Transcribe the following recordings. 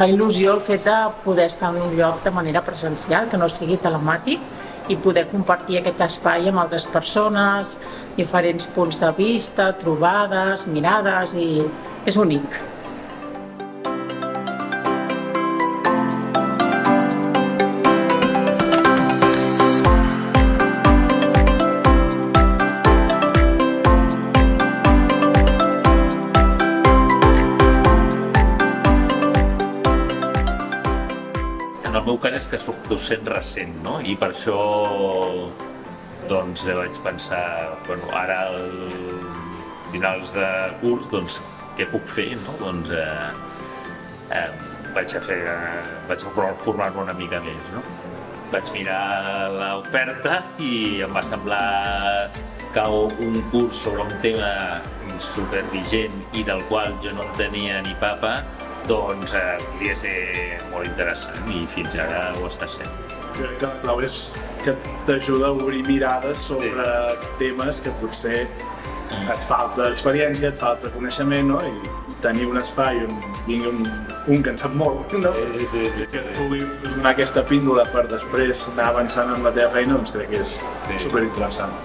fa il·lusió el fet de poder estar en un lloc de manera presencial, que no sigui telemàtic, i poder compartir aquest espai amb altres persones, diferents punts de vista, trobades, mirades, i és únic. En el meu cas és que soc docent recent, no? I per això doncs vaig pensar, bueno, ara als finals de curs, doncs què puc fer, no? Doncs vaig formar-me una mica més, no? Vaig mirar l'oferta i em va semblar que un curs sobre un tema supervigent i del qual jo no en tenia ni papa, doncs podria ser molt interessant i fins ara ho està sent. Crec que la clau és que t'ajuda a obrir mirades sobre temes que potser et falta experiència, et falta coneixement, no? I tenir un espai on vingui un que en sap molt, no? Que et pugui donar aquesta píndola per després anar avançant en la teva feina, doncs crec que és superinteressant.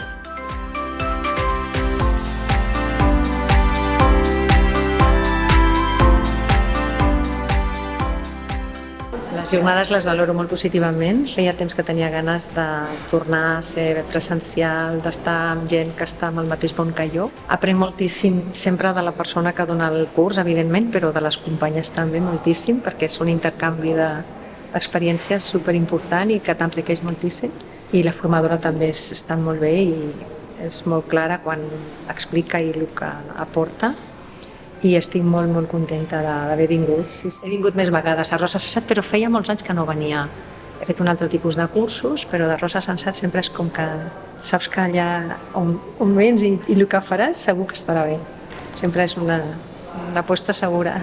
Les jornades les valoro molt positivament. Feia temps que tenia ganes de tornar a ser presencial, d'estar amb gent que està en el mateix món que jo. Aprenc moltíssim sempre de la persona que dona el curs, evidentment, però de les companyes també moltíssim, perquè és un intercanvi d'experiències superimportant i que t'enriqueix moltíssim. I la formadora també està molt bé i és molt clara quan explica i el que aporta. I estic molt, molt contenta d'haver vingut. Sí, he vingut més vegades a Rosa Sensat, però feia molts anys que no venia. He fet un altre tipus de cursos, però de Rosa Sensat sempre és com que saps que allà on vens i el que faràs segur que estarà bé. Sempre és una aposta segura.